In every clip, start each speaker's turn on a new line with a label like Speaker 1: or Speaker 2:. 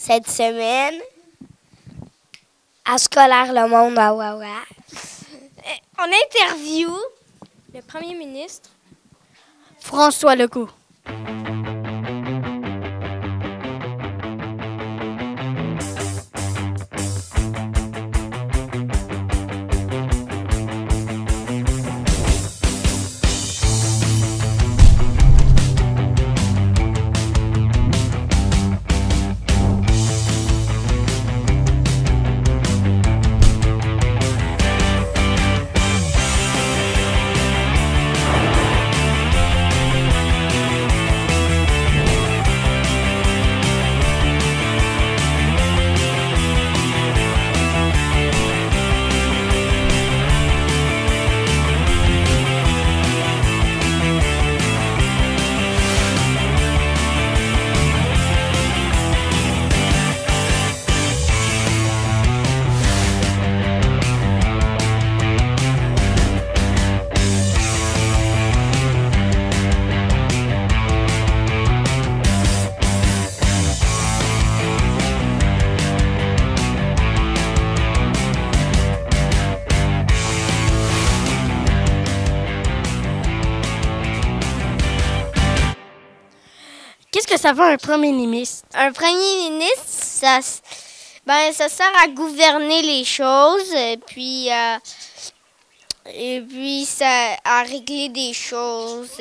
Speaker 1: cette semaine à Scolaire Le Monde à Wawa.
Speaker 2: On interview le premier ministre François Legault.
Speaker 3: Qu'est-ce que ça fait un premier ministre?
Speaker 2: Un premier ministre, ça sert à gouverner les choses, et puis ça à régler des choses,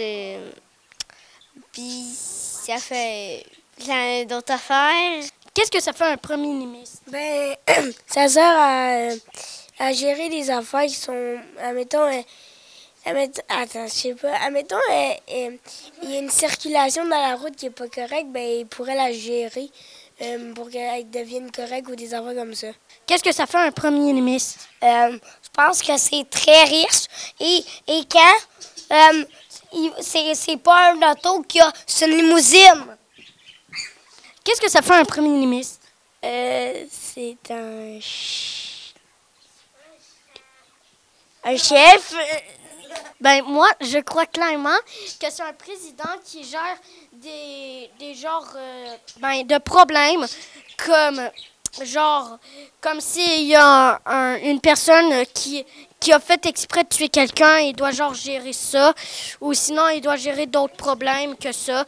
Speaker 2: puis ça fait plein d'autres affaires.
Speaker 3: Qu'est-ce que ça fait un premier ministre?
Speaker 1: Ben, ça sert à gérer des affaires qui sont, admettons, attends, je sais pas. Admettons, il y a une circulation dans la route qui n'est pas correcte, ben, il pourrait la gérer pour qu'elle devienne correcte ou des affaires comme ça.
Speaker 3: Qu'est-ce que ça fait un premier ministre?
Speaker 1: Je pense que c'est très riche et quand c'est pas un auto c'est une limousine.
Speaker 3: Qu'est-ce que ça fait un premier ministre?
Speaker 1: C'est un chef.
Speaker 3: Ben moi, je crois clairement que c'est un président qui gère des genres de problèmes comme s'il y a une personne qui a fait exprès de tuer quelqu'un, il doit genre gérer ça, ou sinon il doit gérer d'autres problèmes que ça.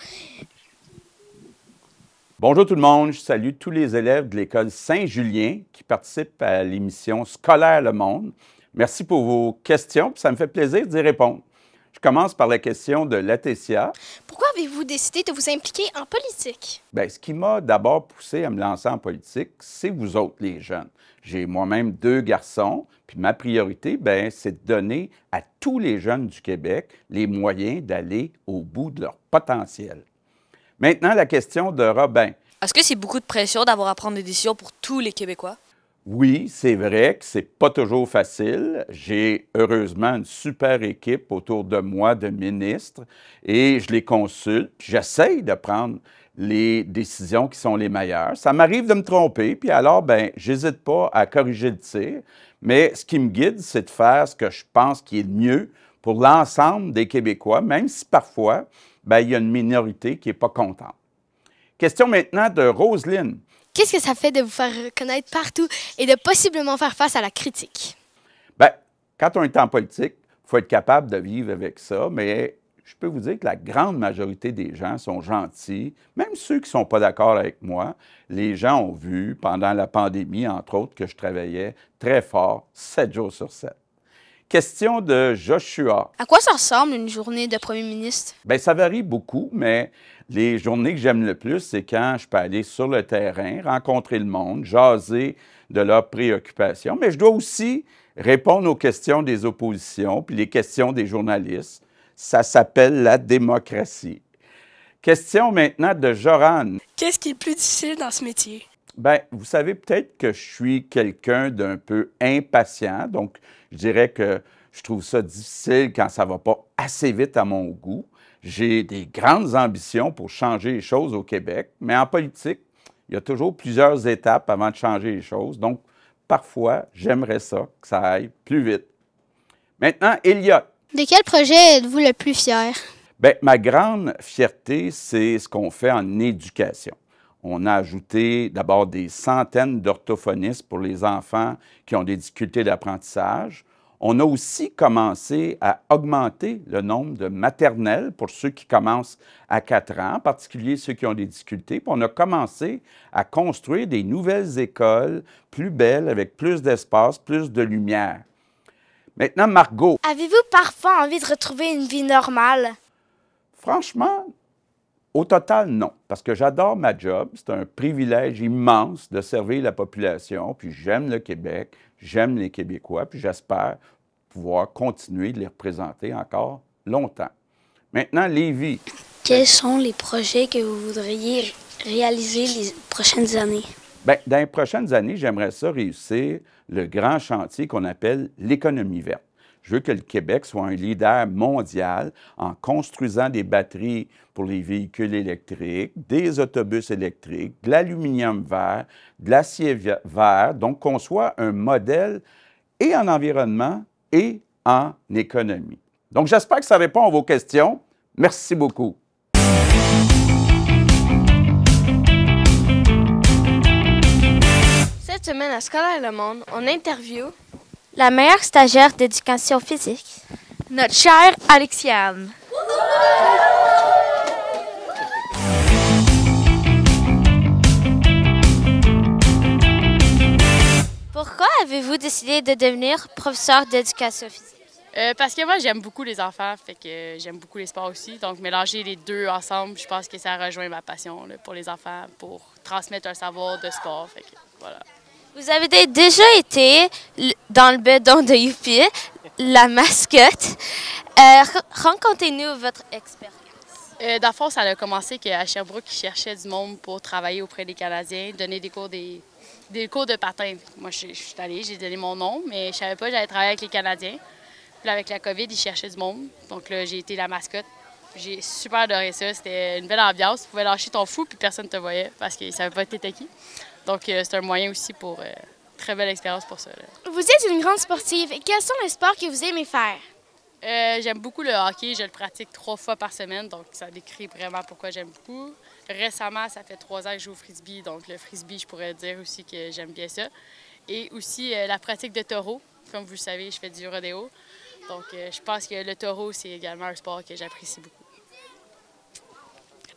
Speaker 4: Bonjour tout le monde, je salue tous les élèves de l'école Saint-Julien qui participent à l'émission Scolaire Le Monde. Merci pour vos questions, puis ça me fait plaisir d'y répondre. Je commence par la question de Laetitia.
Speaker 2: Pourquoi avez-vous décidé de vous impliquer en politique?
Speaker 4: Bien, ce qui m'a d'abord poussé à me lancer en politique, c'est vous autres, les jeunes. J'ai moi-même 2 garçons, puis ma priorité, bien, c'est de donner à tous les jeunes du Québec les moyens d'aller au bout de leur potentiel. Maintenant, la question de Robin.
Speaker 5: Est-ce que c'est beaucoup de pression d'avoir à prendre des décisions pour tous les Québécois?
Speaker 4: Oui, c'est vrai que c'est pas toujours facile. J'ai heureusement une super équipe autour de moi de ministres et je les consulte. J'essaye de prendre les décisions qui sont les meilleures. Ça m'arrive de me tromper, puis alors, ben, j'hésite pas à corriger le tir. Mais ce qui me guide, c'est de faire ce que je pense qui est le mieux pour l'ensemble des Québécois, même si parfois, ben, il y a une minorité qui n'est pas contente. Question maintenant de Roselyne.
Speaker 2: Qu'est-ce que ça fait de vous faire reconnaître partout et de possiblement faire face à la critique?
Speaker 4: Bien, quand on est en politique, il faut être capable de vivre avec ça, mais je peux vous dire que la grande majorité des gens sont gentils, même ceux qui ne sont pas d'accord avec moi. Les gens ont vu, pendant la pandémie, entre autres, que je travaillais très fort, 7 jours sur 7. Question de Joshua.
Speaker 2: À quoi ça ressemble une journée de premier ministre?
Speaker 4: Bien, ça varie beaucoup, mais les journées que j'aime le plus, c'est quand je peux aller sur le terrain, rencontrer le monde, jaser de leurs préoccupations. Mais je dois aussi répondre aux questions des oppositions, puis les questions des journalistes. Ça s'appelle la démocratie. Question maintenant de Joran.
Speaker 3: Qu'est-ce qui est le plus difficile dans ce métier?
Speaker 4: Bien, vous savez peut-être que je suis quelqu'un d'un peu impatient, donc je dirais que je trouve ça difficile quand ça ne va pas assez vite à mon goût. J'ai des grandes ambitions pour changer les choses au Québec, mais en politique, il y a toujours plusieurs étapes avant de changer les choses. Donc, parfois, j'aimerais ça, que ça aille plus vite. Maintenant, Elliot.
Speaker 2: De quel projet êtes-vous le plus fier?
Speaker 4: Bien, ma grande fierté, c'est ce qu'on fait en éducation. On a ajouté d'abord des centaines d'orthophonistes pour les enfants qui ont des difficultés d'apprentissage. On a aussi commencé à augmenter le nombre de maternelles pour ceux qui commencent à 4 ans, en particulier ceux qui ont des difficultés. Puis on a commencé à construire des nouvelles écoles plus belles, avec plus d'espace, plus de lumière. Maintenant, Margot.
Speaker 2: Avez-vous parfois envie de retrouver une vie normale?
Speaker 4: Franchement, au total, non, parce que j'adore ma job. C'est un privilège immense de servir la population, puis j'aime le Québec, j'aime les Québécois, puis j'espère pouvoir continuer de les représenter encore longtemps. Maintenant, Lévi.
Speaker 1: Quels sont les projets que vous voudriez réaliser les prochaines années?
Speaker 4: Bien, dans les prochaines années, j'aimerais ça réussir le grand chantier qu'on appelle l'économie verte. Je veux que le Québec soit un leader mondial en construisant des batteries pour les véhicules électriques, des autobus électriques, de l'aluminium vert, de l'acier vert, donc qu'on soit un modèle et en environnement et en économie. Donc, j'espère que ça répond à vos questions. Merci beaucoup.
Speaker 6: Cette semaine à Scolaire Le Monde, on interviewe
Speaker 2: La meilleure stagiaire d'éducation physique.
Speaker 6: notre chère Alexiane.
Speaker 2: Pourquoi avez-vous décidé de devenir professeur d'éducation physique?
Speaker 5: Parce que moi, j'aime beaucoup les enfants, fait que j'aime beaucoup les sports aussi. Donc, mélanger les deux ensemble, je pense que ça rejoint ma passion là, pour les enfants, pour transmettre un savoir de sport. Fait que, voilà.
Speaker 2: Vous avez déjà été dans le bedon de Youpi, la mascotte. Racontez-nous votre expérience.
Speaker 5: Dans le fond, ça a commencé qu'à Sherbrooke, ils cherchaient du monde pour travailler auprès des Canadiens, donner des cours de patin. Moi, je suis allée, j'ai donné mon nom, mais je savais pas que j'allais travailler avec les Canadiens. Puis là, avec la COVID, ils cherchaient du monde. Donc là, j'ai été la mascotte. J'ai super adoré ça. C'était une belle ambiance. Tu pouvais lâcher ton fou, puis personne ne te voyait parce qu'ils ne savaient pas t'étais qui. Donc, c'est un moyen aussi pour... très belle expérience pour ça. Là.
Speaker 6: Vous êtes une grande sportive. Quels sont les sports que vous aimez faire?
Speaker 5: J'aime beaucoup le hockey. Je le pratique 3 fois par semaine, donc ça décrit vraiment pourquoi j'aime beaucoup. Récemment, ça fait 3 ans que je joue au frisbee, donc le frisbee, je pourrais dire aussi que j'aime bien ça. Et aussi la pratique de taureau. Comme vous le savez, je fais du rodéo. Donc, je pense que le taureau, c'est également un sport que j'apprécie beaucoup.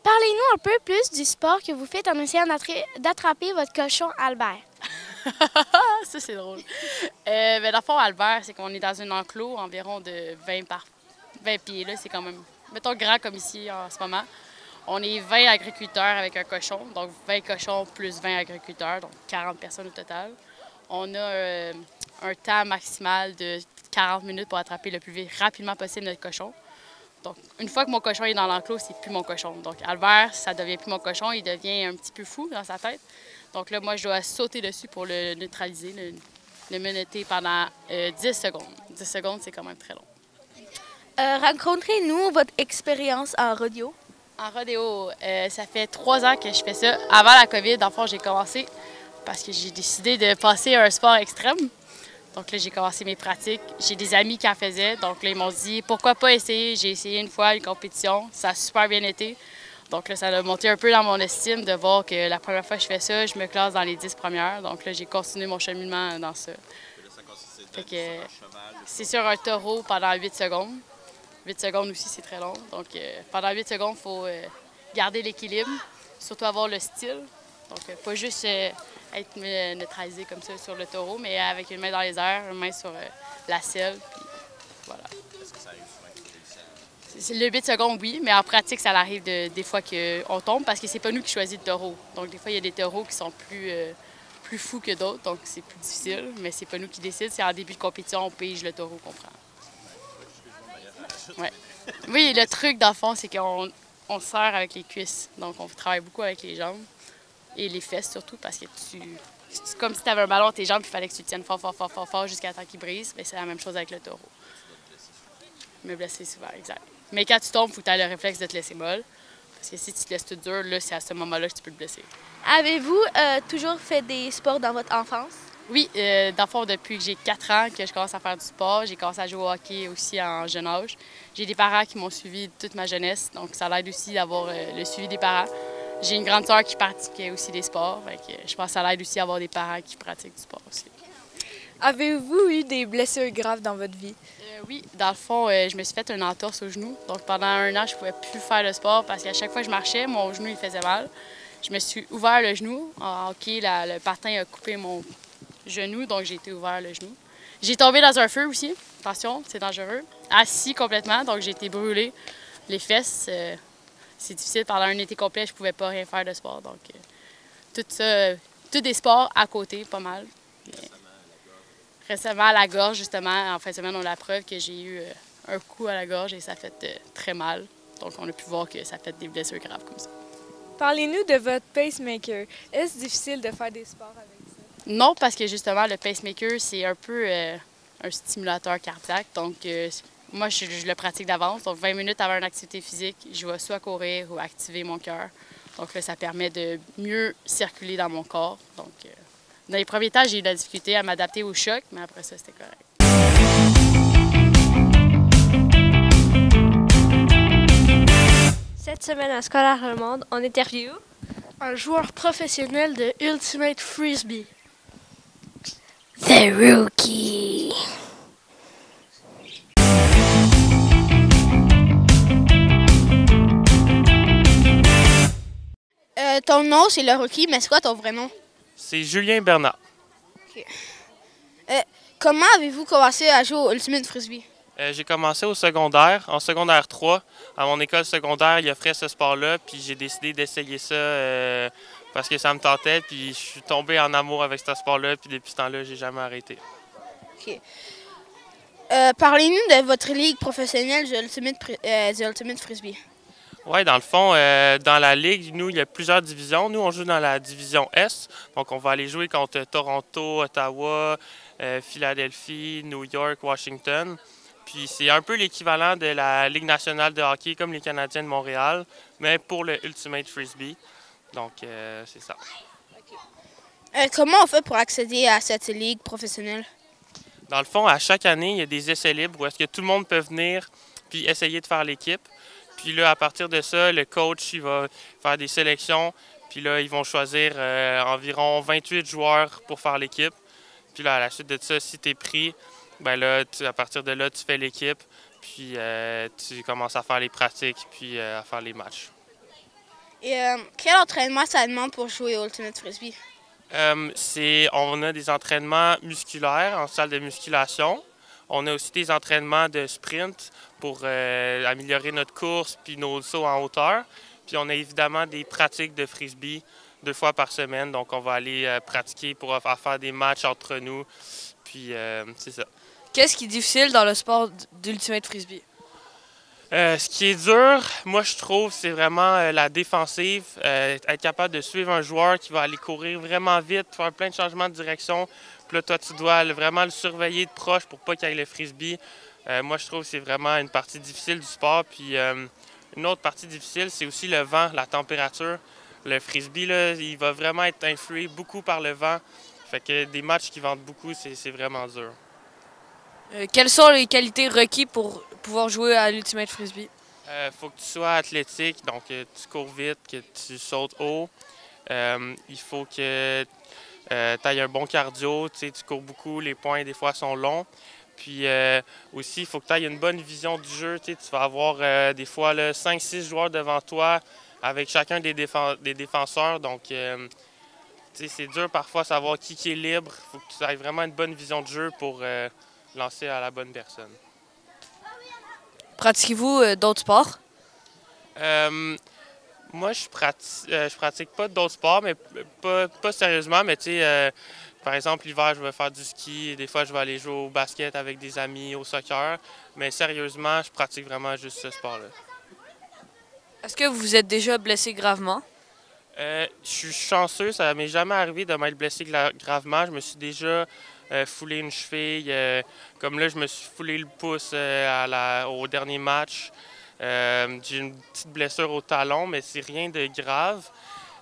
Speaker 6: Parlez-nous un peu plus du sport que vous faites en essayant d'attraper votre cochon Albert.
Speaker 5: Ça, c'est drôle. Dans le fond, Albert, c'est qu'on est dans un enclos environ de 20 par 20 pieds. C'est quand même, mettons, grand comme ici en ce moment. On est 20 agriculteurs avec un cochon, donc 20 cochons plus 20 agriculteurs, donc 40 personnes au total. On a un temps maximal de 40 minutes pour attraper le plus rapidement possible notre cochon. Donc, une fois que mon cochon est dans l'enclos, c'est plus mon cochon. Donc, Albert, ça devient plus mon cochon, il devient un petit peu fou dans sa tête. Donc là, moi, je dois sauter dessus pour le neutraliser, le menotter pendant 10 secondes. 10 secondes, c'est quand même très long.
Speaker 6: Racontez-nous votre expérience en rodéo.
Speaker 5: En rodéo, ça fait 3 ans que je fais ça. Avant la COVID, dans le fond, j'ai commencé parce que j'ai décidé de passer à un sport extrême. Donc là, j'ai commencé mes pratiques. J'ai des amis qui en faisaient. Donc là, ils m'ont dit, pourquoi pas essayer? J'ai essayé une fois une compétition. Ça a super bien été. Donc là, ça a monté un peu dans mon estime de voir que la première fois que je fais ça, je me classe dans les 10 premières. Donc là, j'ai continué mon cheminement dans ça. Fait que c'est sur un taureau pendant 8 secondes. 8 secondes aussi, c'est très long. Donc pendant 8 secondes, il faut garder l'équilibre, surtout avoir le style. Donc pas juste être neutralisé comme ça sur le taureau, mais avec une main dans les airs, une main sur la selle, puis voilà. Est-ce que ça arrive souvent? Le 8 secondes, oui, mais en pratique, ça arrive des fois qu'on tombe parce que c'est pas nous qui choisissons le taureau. Donc des fois, il y a des taureaux qui sont plus fous que d'autres, donc c'est plus difficile, mais c'est pas nous qui décident. C'est en début de compétition, on pige le taureau qu'on prend. Ouais. Oui, le truc, dans le fond, c'est qu'on serre avec les cuisses. Donc, on travaille beaucoup avec les jambes et les fesses surtout parce que c'est comme si tu avais un ballon à tes jambes et il fallait que tu le tiennes fort, fort, fort, fort, fort jusqu'à temps qu'il brise. Mais c'est la même chose avec le taureau. Me blesser souvent, exact. Mais quand tu tombes, il faut que tu aies le réflexe de te laisser molle. Parce que si tu te laisses tout dur, là, c'est à ce moment-là que tu peux te blesser.
Speaker 6: Avez-vous toujours fait des sports dans votre enfance?
Speaker 5: Oui, dans le fond, depuis que j'ai 4 ans que je commence à faire du sport, j'ai commencé à jouer au hockey aussi en jeune âge. J'ai des parents qui m'ont suivi toute ma jeunesse, donc ça l'aide aussi d'avoir le suivi des parents. J'ai une grande sœur qui pratiquait aussi des sports. Fait que je pense que ça l'aide aussi à avoir des parents qui pratiquent du sport aussi.
Speaker 7: Avez-vous eu des blessures graves dans votre vie?
Speaker 5: Oui, dans le fond, je me suis fait une entorse au genou. Donc pendant 1 an, je ne pouvais plus faire le sport parce qu'à chaque fois que je marchais, mon genou il faisait mal. Je me suis ouvert le genou. En hockey, le patin a coupé mon genou, donc j'ai été ouvert le genou. J'ai tombé dans un feu aussi. Attention, c'est dangereux. Assis complètement, donc j'ai été brûlée. Les fesses, c'est difficile. Pendant un été complet, je ne pouvais pas rien faire de sport. Donc tout ça, tous des sports à côté, pas mal. Mais récemment, à la gorge, justement, en fin de semaine, on a la preuve que j'ai eu un coup à la gorge et ça fait très mal. Donc on a pu voir que ça fait des blessures graves comme ça.
Speaker 7: Parlez-nous de votre pacemaker. Est-ce difficile de faire des sports avec ça?
Speaker 5: Non, parce que justement, le pacemaker, c'est un peu un stimulateur cardiaque. Donc, moi, je le pratique d'avance. Donc, 20 minutes avant une activité physique, je vais soit courir ou activer mon cœur. Donc là, ça permet de mieux circuler dans mon corps. Donc, dans les premiers temps, j'ai eu de la difficulté à m'adapter au choc, mais après ça, c'était correct.
Speaker 8: Cette semaine à Scolaire Allemande, on interview
Speaker 3: un joueur professionnel de Ultimate Frisbee.
Speaker 1: The Rookie.
Speaker 9: Ton nom, c'est le Rookie, mais c'est quoi ton vrai nom?
Speaker 10: C'est Julien Bernard.
Speaker 9: Okay. Comment avez-vous commencé à jouer au Ultimate Frisbee?
Speaker 10: J'ai commencé au secondaire, en secondaire 3. À mon école secondaire, il offrait ce sport-là, puis j'ai décidé d'essayer ça parce que ça me tentait, puis je suis tombé en amour avec ce sport-là, puis depuis ce temps-là, j'ai jamais arrêté.
Speaker 9: Okay. Parlez-nous de votre ligue professionnelle du Ultimate Frisbee.
Speaker 10: Oui, dans le fond, dans la ligue, nous, il y a plusieurs divisions. Nous, on joue dans la division S, donc on va aller jouer contre Toronto, Ottawa, Philadelphie, New York, Washington. Puis c'est un peu l'équivalent de la Ligue nationale de hockey, comme les Canadiens de Montréal, mais pour le Ultimate Frisbee. Donc, c'est ça.
Speaker 9: Okay. Comment on fait pour accéder à cette ligue professionnelle?
Speaker 10: Dans le fond, à chaque année, il y a des essais libres où est-ce que tout le monde peut venir puis essayer de faire l'équipe. Puis là, à partir de ça, le coach il va faire des sélections. Puis là, ils vont choisir environ 28 joueurs pour faire l'équipe. Puis là, à la suite de ça, si tu es pris, ben là, à partir de là, tu fais l'équipe. Puis tu commences à faire les pratiques, puis à faire les matchs.
Speaker 9: Et quel entraînement ça demande pour jouer au Ultimate Frisbee?
Speaker 10: On a des entraînements musculaires en salle de musculation. On a aussi des entraînements de sprint pour améliorer notre course puis nos sauts en hauteur. Puis on a évidemment des pratiques de frisbee 2 fois par semaine. Donc on va aller pratiquer pour faire des matchs entre nous. Puis c'est ça.
Speaker 7: Qu'est-ce qui est difficile dans le sport d'Ultimate Frisbee?
Speaker 10: Ce qui est dur, moi je trouve, c'est vraiment la défensive. Être capable de suivre un joueur qui va aller courir vraiment vite, faire plein de changements de direction. Puis là, toi, tu dois vraiment le surveiller de proche pour pas qu'il aille le frisbee. Moi, je trouve que c'est vraiment une partie difficile du sport. Puis une autre partie difficile, c'est aussi le vent, la température. Le frisbee, là, il va vraiment être influé beaucoup par le vent. Fait que des matchs qui ventent beaucoup, c'est vraiment dur.
Speaker 7: Quelles sont les qualités requises pour pouvoir jouer à l'Ultimate Frisbee?
Speaker 10: Faut que tu sois athlétique, donc tu cours vite, que tu sautes haut. Il faut que tu aies un bon cardio, tu cours beaucoup, les points des fois sont longs. Puis aussi, il faut que tu aies une bonne vision du jeu. Tu vas avoir des fois 5-6 joueurs devant toi avec chacun des défenseurs. Donc, c'est dur parfois de savoir qui est libre. Il faut que tu aies vraiment une bonne vision de jeu pour lancer à la bonne personne.
Speaker 7: Pratiquez-vous d'autres sports?
Speaker 10: Moi, je pratique pas d'autres sports, mais pas sérieusement. Mais par exemple, l'hiver, je vais faire du ski. Des fois, je vais aller jouer au basket avec des amis, au soccer. Mais sérieusement, je pratique vraiment juste ce sport-là.
Speaker 7: Est-ce que vous vous êtes déjà blessé gravement?
Speaker 10: Je suis chanceux, ça m'est jamais arrivé de m'être blessé gravement. Je me suis déjà foulé une cheville. Comme là, je me suis foulé le pouce au dernier match. J'ai une petite blessure au talon, mais c'est rien de grave.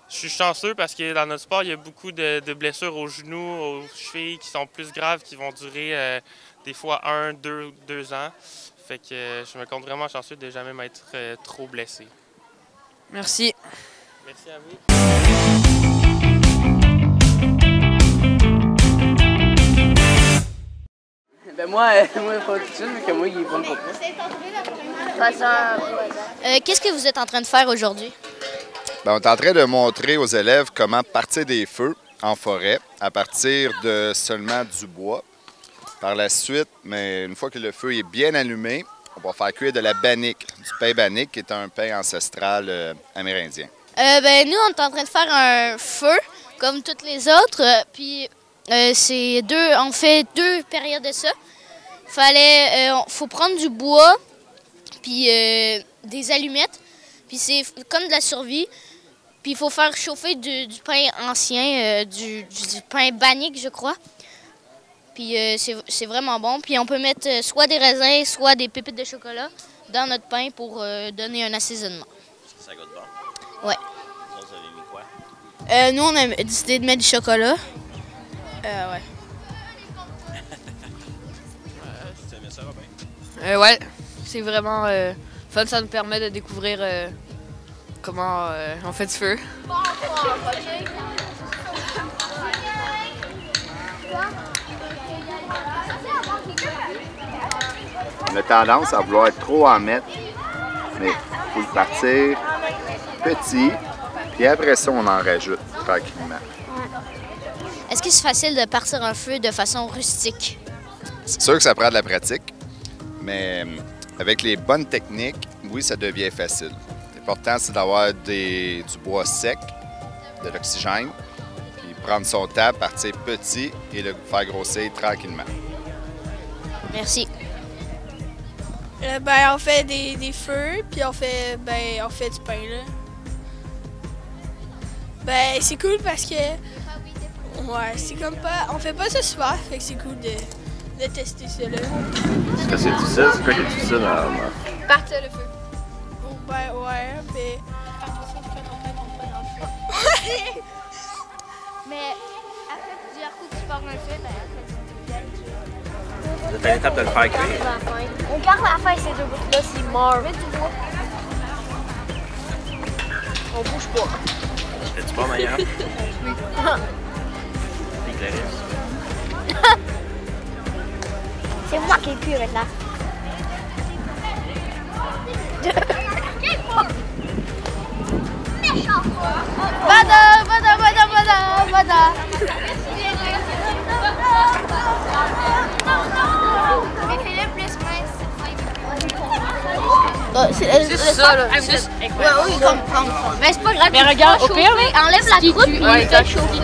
Speaker 10: Je suis chanceux parce que dans notre sport, il y a beaucoup de blessures aux genoux, aux chevilles qui sont plus graves, qui vont durer des fois 1, 2 ans. Fait que je me compte vraiment chanceux de jamais m'être trop blessé.
Speaker 7: Merci.
Speaker 10: Merci à vous.
Speaker 11: Ben moi, pas tout de suite, mais que moi, il est bon pour moi.
Speaker 3: Qu'est-ce que vous êtes en train de faire aujourd'hui?
Speaker 12: Ben, on est en train de montrer aux élèves comment partir des feux en forêt à partir de seulement du bois. Par la suite, mais une fois que le feu est bien allumé, on va faire cuire de la bannique, du pain bannique qui est un pain ancestral amérindien.
Speaker 3: Nous, on est en train de faire un feu comme toutes les autres. Puis on fait 2 périodes de ça. Faut prendre du bois, puis des allumettes. Puis c'est comme de la survie. Puis il faut faire chauffer du pain ancien, du pain bannique, je crois. Puis c'est vraiment bon. Puis on peut mettre soit des raisins, soit des pépites de chocolat dans notre pain pour donner un assaisonnement.
Speaker 13: Est-ce que ça goûte bon?
Speaker 3: Ouais.
Speaker 13: Vous avez mis quoi?
Speaker 9: Nous, on a décidé de mettre du chocolat. Ouais.
Speaker 13: Tu aimais ça, Robin?
Speaker 7: Ouais, c'est vraiment fun. Ça nous permet de découvrir comment on fait du feu.
Speaker 12: On a tendance à vouloir trop en mettre, mais il faut le partir petit, puis après ça, on en rajoute tranquillement.
Speaker 3: Est-ce que c'est facile de partir un feu de façon rustique?
Speaker 12: C'est sûr que ça prend de la pratique, mais avec les bonnes techniques, oui, ça devient facile. L'important, c'est d'avoir du bois sec, de l'oxygène, puis prendre son temps, partir petit et le faire grossir tranquillement.
Speaker 3: Merci.
Speaker 9: On fait des feux, puis on fait du pain, là. C'est cool parce que... Ouais, c'est comme pas... On fait pas ça souvent, fait que c'est cool de tester ça, là.
Speaker 13: Est-ce que c'est difficile? C'est quoi qui est difficile à...
Speaker 9: Partir le feu. Ouais, mais...
Speaker 6: Mais après plusieurs coups que tu pars un feu,
Speaker 13: Vous êtes à l'étape de le faire cuire?
Speaker 6: on garde la fin ces 2 bouts-là, c'est mort, mais tu vois. On bouge pas.
Speaker 13: Fais-tu pas meilleur? Oui. Et Clarisse?
Speaker 6: C'est moi qui ai cuit maintenant. Méchant! Bada! Mais fais-le plus mince.
Speaker 7: C'est ça, là.
Speaker 6: Oui, comme. Mais c'est pas grave. Mais regarde, au pire, enlève la croûte, puis il fait chauffer.